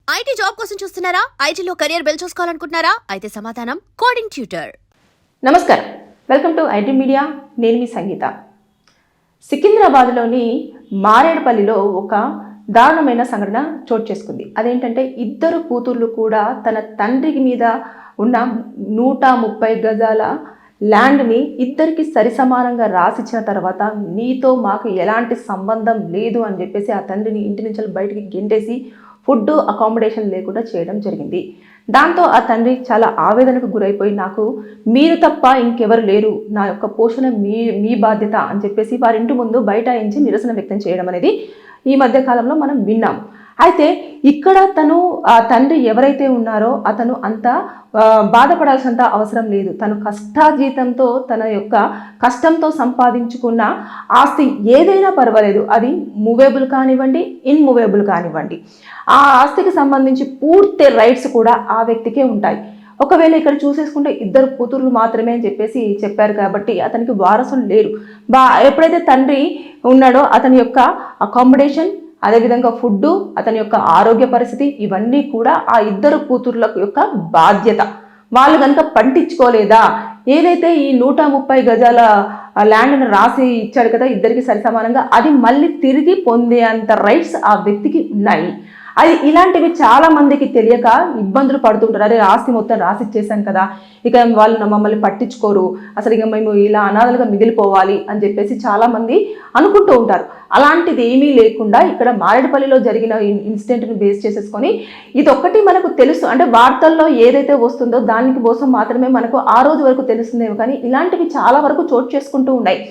IT job కోసం చూస్తున్నారా? ఐటీలో కెరియర్ బిల్డ్ చూసుకోవాలనుకుంటున్నారా? అయితే సమాధానం కోడింగ్ ట్యూటర్. నమస్కారం, వెల్కమ్ టు ఐటీ మీడియా. నేను మీ సంగీత. సికింద్రాబాద్లోని మారేడుపల్లిలో ఒక దారుణమైన సంఘటన చోటు చేసుకుంది. అదేంటంటే ఇద్దరు కూతుర్లు కూడా తన తండ్రికి మీద ఉన్న 130 గజాల ల్యాండ్ని ఇద్దరికి సరిసమానంగా రాసిచ్చిన తర్వాత నీతో మాకు ఎలాంటి సంబంధం లేదు అని చెప్పేసి ఆ తండ్రిని ఇంటి నుంచి బయటికి గెంటేసి ఫుడ్ అకామిడేషన్ లేకుండా చేయడం జరిగింది. దాంతో ఆ తండ్రి చాలా ఆవేదనకు గురైపోయి నాకు మీరు తప్ప ఇంకెవరు లేరు, నా యొక్క పోషణ మీ బాధ్యత అని చెప్పేసి వారింటి ముందు బైఠాయించి నిరసన వ్యక్తం చేయడం అనేది ఈ మధ్య కాలంలో మనం విన్నాం. అయితే ఇక్కడ తను ఆ తండ్రి ఎవరైతే ఉన్నారో అతను అంత బాధపడాల్సినంత అవసరం లేదు. తను కష్టాజీతంతో తన యొక్క కష్టంతో సంపాదించుకున్న ఆస్తి ఏదైనా పర్వాలేదు, అది మూవేబుల్ కానివ్వండి, ఇన్మూవేబుల్ కానివ్వండి, ఆ ఆస్తికి సంబంధించి పూర్తి రైట్స్ కూడా ఆ వ్యక్తికే ఉంటాయి. ఒకవేళ ఇక్కడ చూసేసుకుంటే ఇద్దరు కూతుర్లు మాత్రమే అని చెప్పేసి చెప్పారు కాబట్టి అతనికి వారసులు లేరు. ఎప్పుడైతే తండ్రి ఉన్నాడో అతని యొక్క అకామిడేషన్, అదేవిధంగా ఫుడ్, అతని యొక్క ఆరోగ్య పరిస్థితి ఇవన్నీ కూడా ఆ ఇద్దరు కూతుర్ల యొక్క బాధ్యత. వాళ్ళు కనుక పండించుకోలేదా, ఏదైతే ఈ 130 గజాల ల్యాండ్ను రాసి ఇచ్చాడు కదా ఇద్దరికి సరిసమానంగా, అది మళ్ళీ తిరిగి పొందేంత రైట్స్ ఆ వ్యక్తికి ఉన్నాయి. అది ఇలాంటివి చాలా మందికి తెలియక ఇబ్బందులు పడుతుంటారు. అరే ఆస్తి మొత్తం రాసిచ్చేసాం కదా, ఇక వాళ్ళు మమ్మల్ని పట్టించుకోరు, అసలు ఇక మేము ఇలా అనాథలుగా మిగిలిపోవాలి అని చెప్పేసి చాలామంది అనుకుంటూ ఉంటారు. అలాంటిది ఏమీ లేకుండా ఇక్కడ మారేడుపల్లిలో జరిగిన ఇన్సిడెంట్ని బేస్ చేసేసుకొని ఇదొక్కటి మనకు తెలుసు, అంటే వార్తల్లో ఏదైతే వస్తుందో దానికి కోసం మాత్రమే మనకు ఆ రోజు వరకు తెలుస్తుందేమో, కానీ ఇలాంటివి చాలా వరకు చోటు చేసుకుంటూ ఉన్నాయి.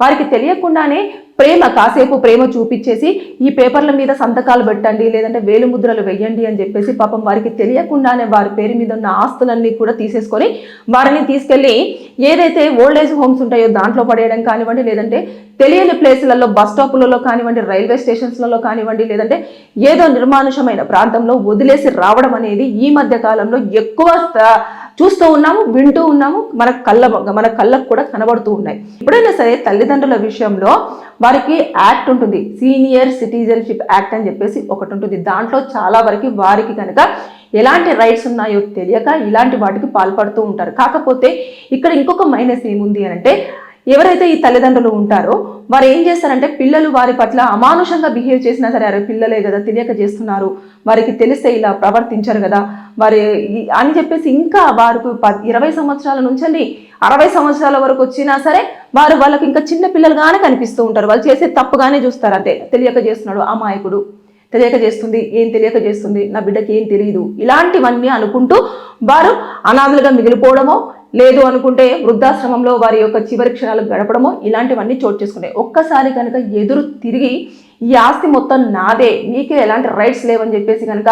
వారికి తెలియకుండానే కాసేపు ప్రేమ చూపించేసి ఈ పేపర్ల మీద సంతకాలు పెట్టండి, లేదంటే వేలు ముద్రలు వెయ్యండి అని చెప్పేసి పాపం వారికి తెలియకుండానే వారి పేరు మీద ఉన్న ఆస్తులన్నీ కూడా తీసేసుకొని వారిని తీసుకెళ్ళి ఏదైతే ఓల్డ్ ఏజ్ హోమ్స్ ఉంటాయో దాంట్లో పడేయడం కానివ్వండి, లేదంటే తెలియని ప్లేసులలో బస్ స్టాపులలో కానివ్వండి, రైల్వే స్టేషన్స్లలో కానివ్వండి, లేదంటే ఏదో నిర్మానుషమైన ప్రాంతంలో వదిలేసి రావడం అనేది ఈ మధ్య కాలంలో ఎక్కువ చూస్తూ ఉన్నాము, వింటూ ఉన్నాము, మన కళ్ళకు కూడా కనబడుతూ ఉన్నాయి. ఎప్పుడైనా సరే తల్లిదండ్రుల విషయంలో వారికి యాక్ట్ ఉంటుంది, సీనియర్ సిటిజన్షిప్ యాక్ట్ అని చెప్పేసి ఒకటి ఉంటుంది. దాంట్లో చాలా వరకు వారికి కనుక ఎలాంటి రైట్స్ ఉన్నాయో తెలియక ఇలాంటి వాటికి పాల్పడుతూ ఉంటారు. కాకపోతే ఇక్కడ ఇంకొక మైనస్ ఏముంది అని అంటే, ఎవరైతే ఈ తల్లిదండ్రులు ఉంటారో వారు ఏం చేస్తారంటే పిల్లలు వారి పట్ల అమానుషంగా బిహేవ్ చేసినా సరే, అరే పిల్లలే కదా తెలియక చేస్తున్నారు, వారికి తెలిస్తే ఇలా ప్రవర్తించరు కదా వారి అని చెప్పేసి ఇంకా వారికి 20 సంవత్సరాల నుంచి 60 సంవత్సరాల వరకు వచ్చినా సరే వాళ్ళకి ఇంకా చిన్న పిల్లలుగానే కనిపిస్తూ ఉంటారు. వాళ్ళు చేసే తప్పుగానే చూస్తారు, అంతే తెలియక చేస్తున్నాడు, అమాయకుడు, తెలియక చేస్తుంది, ఏం తెలియక చేస్తుంది, నా బిడ్డకి ఏం తెలియదు, ఇలాంటివన్నీ అనుకుంటూ వారు అనాథలుగా మిగిలిపోవడమో, లేదు అనుకుంటే వృద్ధాశ్రమంలో వారి యొక్క చివరి క్షణాలు గడపడమో ఇలాంటివన్నీ చోటు చేసుకున్నాయి. ఒక్కసారి కనుక ఎదురు తిరిగి ఈ ఆస్తి మొత్తం నాదే, మీకే ఎలాంటి రైట్స్ లేవని చెప్పేసి కనుక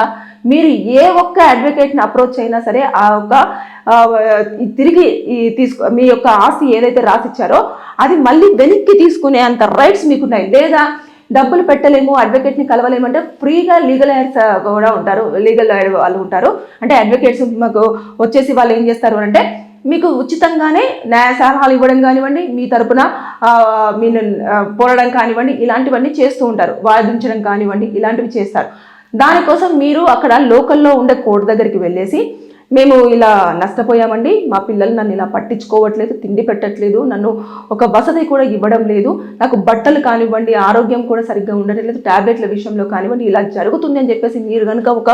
మీరు ఏ ఒక్క అడ్వకేట్ని అప్రోచ్ అయినా సరే ఆ యొక్క తిరిగి మీ యొక్క ఆస్తి ఏదైతే రాసిచ్చారో అది మళ్ళీ వెనక్కి తీసుకునే అంత రైట్స్ మీకున్నాయి. లేదా డబ్బులు పెట్టలేము, అడ్వకేట్ని కలవలేమంటే ఫ్రీగా లీగల్ ఎయిడ్స్ కూడా ఉంటారు, లీగల్ ఎయిడ్ వాళ్ళు ఉంటారు. అంటే అడ్వకేట్స్ మాకు వచ్చేసి వాళ్ళు ఏం చేస్తారు అంటే మీకు ఉచితంగానే న్యాయ సలహాలు ఇవ్వడం కానివ్వండి, మీ తరపున మీరు పోరాడడం కానివ్వండి, ఇలాంటివన్నీ చేస్తూ ఉంటారు, వాదించడం కానివ్వండి, ఇలాంటివి చేస్తారు. దానికోసం మీరు అక్కడ లోకల్లో ఉండే కోర్టు దగ్గరికి వెళ్ళేసి మేము ఇలా నష్టపోయామండి, మా పిల్లలు నన్ను ఇలా పట్టించుకోవట్లేదు, తిండి పెట్టట్లేదు, నన్ను ఒక వసతి కూడా ఇవ్వడం లేదు, నాకు బట్టలు కానివ్వండి, ఆరోగ్యం కూడా సరిగ్గా ఉండటం లేదు, ట్యాబ్లెట్ల విషయంలో కానివ్వండి, ఇలా జరుగుతుంది అని చెప్పేసి మీరు కనుక ఒక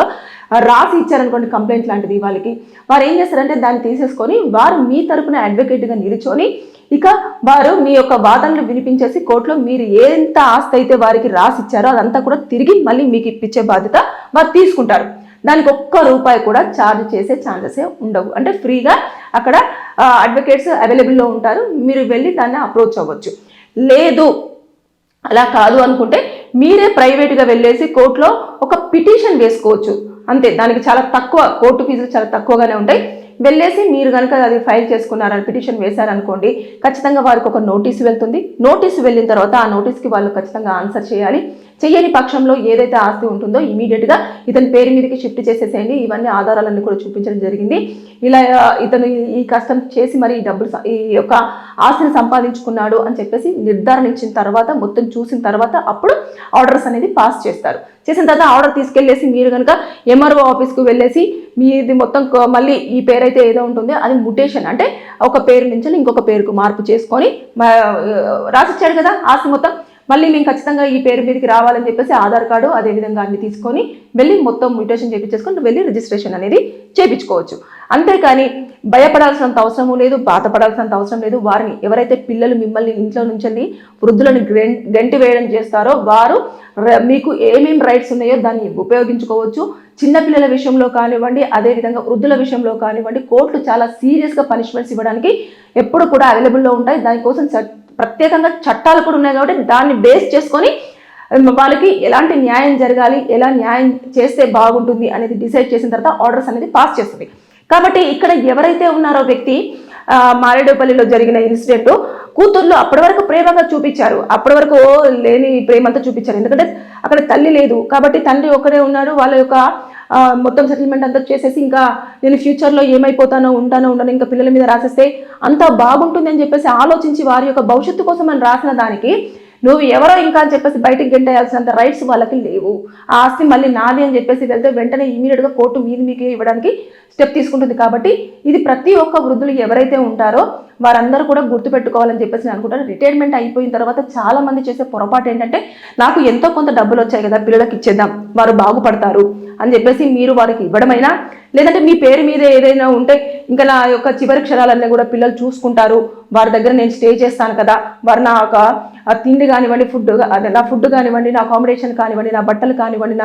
రాసి ఇచ్చారనుకోండి కంప్లైంట్ లాంటిది, వారు ఏం చేస్తారంటే దాన్ని తీసేసుకొని వారు మీ తరపున అడ్వకేట్గా నిలుచొని ఇక వారు మీ యొక్క వాదనలు వినిపించేసి కోర్టులో మీరు ఎంత ఆస్తి అయితే వారికి రాసి ఇచ్చారో అదంతా కూడా తిరిగి మళ్ళీ మీకు ఇప్పించే బాధ్యత వారు తీసుకుంటారు. దానికి ₹1 కూడా ఛార్జ్ చేసే ఛాన్సెసే ఉండవు. అంటే ఫ్రీగా అక్కడ అడ్వకేట్స్ అవైలబుల్లో ఉంటారు, మీరు వెళ్ళి దాన్ని అప్రోచ్ అవ్వచ్చు. లేదు అలా కాదు అనుకుంటే మీరే ప్రైవేట్గా వెళ్ళేసి కోర్టులో ఒక పిటిషన్ వేసుకోవచ్చు, అంతే. దానికి చాలా తక్కువ, కోర్టు ఫీజులు చాలా తక్కువగానే ఉంటాయి. వెళ్ళేసి మీరు కనుక అది ఫైల్ చేసుకున్నారని పిటిషన్ వేశారనుకోండి, ఖచ్చితంగా వారికి ఒక నోటీసు వెళ్తుంది. నోటీసు వెళ్ళిన తర్వాత ఆ నోటీస్కి వాళ్ళు ఖచ్చితంగా ఆన్సర్ చేయాలి. చెయ్యని పక్షంలో ఏదైతే ఆస్తి ఉంటుందో ఇమీడియట్గా ఇతని పేరు మీదకి షిఫ్ట్ చేసేసేయండి. ఇవన్నీ ఆధారాలన్నీ కూడా చూపించడం జరిగింది. ఇలా ఇతను ఈ కష్టం చేసి మరి ఈ డబ్బులు ఈ యొక్క ఆస్తిని సంపాదించుకున్నాడు అని చెప్పేసి నిర్ధారించిన తర్వాత మొత్తం చూసిన తర్వాత అప్పుడు ఆర్డర్స్ అనేది పాస్ చేస్తారు. చేసిన తర్వాత ఆర్డర్ తీసుకెళ్లేసి మీరు కనుక ఎంఆర్ఓ ఆఫీస్కు వెళ్ళేసి మీది మొత్తం మళ్ళీ ఈ పేరు అయితే ఏదో ఉంటుందో అది ముటేషన్, అంటే ఒక పేరు నుంచి ఇంకొక పేరుకు మార్పు చేసుకొని రాసిచ్చాడు కదా ఆస్తి మొత్తం, మళ్ళీ మేము ఖచ్చితంగా ఈ పేరు మీదకి రావాలని చెప్పేసి ఆధార్ కార్డు అదేవిధంగా అన్ని తీసుకొని వెళ్ళి మొత్తం మ్యూటేషన్ చేయించేసుకొని వెళ్ళి రిజిస్ట్రేషన్ అనేది చేయించుకోవచ్చు. అంతేకాని భయపడాల్సినంత అవసరం లేదు, బాధపడాల్సినంత అవసరం లేదు. వారిని ఎవరైతే పిల్లలు మిమ్మల్ని ఇంట్లో నుంచి వృద్ధులను గంటి వేయడం చేస్తారో వారు మీకు ఏమేమి రైట్స్ ఉన్నాయో దాన్ని ఉపయోగించుకోవచ్చు. చిన్నపిల్లల విషయంలో కానివ్వండి, అదేవిధంగా వృద్ధుల విషయంలో కానివ్వండి, కోర్టులు చాలా సీరియస్గా పనిష్మెంట్స్ ఇవ్వడానికి ఎప్పుడు కూడా అవైలబుల్లో ఉంటాయి. దానికోసం ప్రత్యేకంగా చట్టాలు కూడా ఉన్నాయి కాబట్టి దాన్ని బేస్ చేసుకొని వాళ్ళకి ఎలాంటి న్యాయం జరగాలి, ఎలా న్యాయం చేస్తే బాగుంటుంది అనేది డిసైడ్ చేసిన తర్వాత ఆర్డర్స్ అనేది పాస్ చేస్తుంది. కాబట్టి ఇక్కడ ఎవరైతే ఉన్నారో వ్యక్తి మారేడుపల్లిలో జరిగిన ఇన్సిడెంట్ కూతుర్లు అప్పటి వరకు ప్రేమగా చూపించారు, అప్పటి వరకు లేని ప్రేమంతా చూపించారు. ఎందుకంటే అక్కడ తల్లి లేదు కాబట్టి తండ్రి ఒక్కడే ఉన్నాడు. వాళ్ళ యొక్క మొత్తం సెటిల్మెంట్ అంతా చేసేసి ఇంకా నేను ఫ్యూచర్లో ఏమైపోతానో ఉంటానో ఇంకా పిల్లల మీద రాసేస్తే అంతా బాగుంటుంది అని చెప్పేసి ఆలోచించి వారి యొక్క భవిష్యత్తు కోసం అని రాసిన దానికి నువ్వు ఎవరో ఇంకా అని చెప్పేసి బయటికి గెంటేయాల్సినంత రైట్స్ వాళ్ళకి లేవు. ఆ ఆస్తి మళ్ళీ నాది అని చెప్పేసి వెళ్తే వెంటనే ఇమీడియట్గా కోర్టు మీకు ఇవ్వడానికి స్టెప్ తీసుకుంటుంది. కాబట్టి ఇది ప్రతి ఒక్క వృద్ధులు ఎవరైతే ఉంటారో వారందరూ కూడా గుర్తుపెట్టుకోవాలని చెప్పేసి నేను అనుకుంటాను. రిటైర్మెంట్ అయిపోయిన తర్వాత చాలా మంది చేసే పొరపాటు ఏంటంటే నాకు ఎంతో కొంత డబ్బులు వచ్చాయి కదా పిల్లలకి ఇచ్చేద్దాం వారు బాగుపడతారు అని చెప్పేసి మీరు వారికి ఇవ్వడమైనా, లేదంటే మీ పేరు మీద ఏదైనా ఉంటే ఇంకా నా యొక్క చివరి క్షణాలన్నీ కూడా పిల్లలు చూసుకుంటారు, వారి దగ్గర నేను స్టే చేస్తాను కదా, వారు నా యొక్క తిండి కానివ్వండి, నా ఫుడ్ కానివ్వండి, నా అకామిడేషన్ కానివ్వండి, నా బట్టలు కానివ్వండి,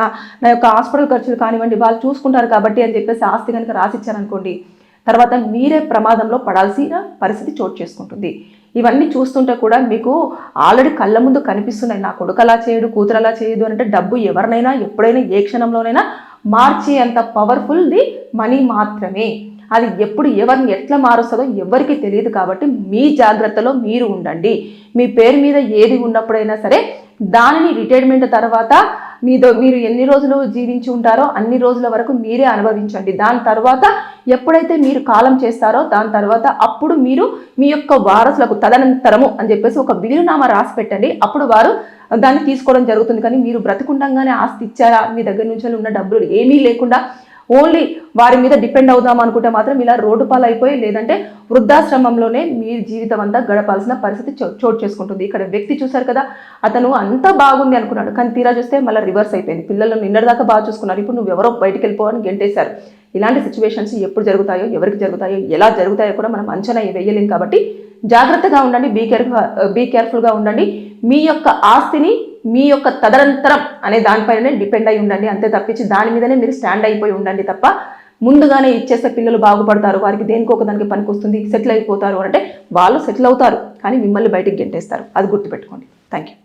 నా యొక్క హాస్పిటల్ ఖర్చులు కానివ్వండి వాళ్ళు చూసుకుంటారు కాబట్టి అని చెప్పేసి ఆస్తి కనుక రాసిచ్చారనుకోండి, తర్వాత మీరే ప్రమాదంలో పడాల్సిన పరిస్థితి చోటు చేసుకుంటుంది. ఇవన్నీ చూస్తుంటే కూడా మీకు ఆల్రెడీ కళ్ళ ముందు కనిపిస్తున్నాయి. నా కొడుకు అలా చేయడు, కూతురు అలా చేయదు అంటే డబ్బు ఎవరినైనా ఎప్పుడైనా ఏ క్షణంలోనైనా మార్చే అంత పవర్ఫుల్ది మనీ మాత్రమే. అది ఎప్పుడు ఎవరిని ఎట్లా మారుస్తుందో ఎవరికి తెలియదు. కాబట్టి మీ జాగ్రత్తలో మీరు ఉండండి. మీ పేరు మీద ఏది ఉన్నప్పుడైనా సరే దానిని రిటైర్మెంట్ తర్వాత మీరు ఎన్ని రోజులు జీవించి ఉంటారో అన్ని రోజుల వరకు మీరే అనుభవించండి. దాని తర్వాత ఎప్పుడైతే మీరు కాలం చేస్తారో దాని తర్వాత అప్పుడు మీరు మీ యొక్క వారసులకు తదనంతరము అని చెప్పేసి ఒక వీలునామా రాసి పెట్టండి. అప్పుడు వారు దాన్ని తీసుకోవడం జరుగుతుంది. కానీ మీరు బ్రతికుండగానే ఆస్తి ఇచ్చారా, మీ దగ్గర నుంచి ఉన్న డబ్బులు ఏమీ లేకుండా ఓన్లీ వారి మీద డిపెండ్ అవుదాం అనుకుంటే మాత్రం ఇలా రోడ్డు పాలు అయిపోయి లేదంటే వృద్ధాశ్రమంలోనే మీ జీవితం అంతా గడపాల్సిన పరిస్థితి చోటు చేసుకుంటుంది. ఇక్కడ వ్యక్తి చూశారు కదా, అతను అంతా బాగుంది అనుకున్నాడు కానీ తీరా చూస్తే మళ్ళీ రివర్స్ అయిపోయింది. పిల్లలను నిన్నటిదాకా బాగా చూసుకున్నారు, ఇప్పుడు నువ్వు ఎవరో బయటికి వెళ్ళిపోవని గెంటేశారు. ఇలాంటి సిచ్యువేషన్స్ ఎప్పుడు జరుగుతాయో, ఎవరికి జరుగుతాయో, ఎలా జరుగుతాయో కూడా మనం అంచనా వేయలేం. కాబట్టి జాగ్రత్తగా ఉండండి, బీ కేర్ఫుల్గా ఉండండి. మీ యొక్క ఆస్తిని మీ యొక్క తదనంతరం అనే దానిపైనే డిపెండ్ అయి ఉండండి. అంతే తప్పించి దాని మీదనే మీరు స్టాండ్ అయిపోయి ఉండండి తప్ప ముందుగానే ఇచ్చేస్తే పిల్లలు బాగుపడతారు, వారికి దేనికో ఒక దానికి పనికి వస్తుంది, సెటిల్ అయిపోతారు అంటే వాళ్ళు సెటిల్ అవుతారు కానీ మిమ్మల్ని బయటికి గెంటేస్తారు. అది గుర్తుపెట్టుకోండి. Thank you.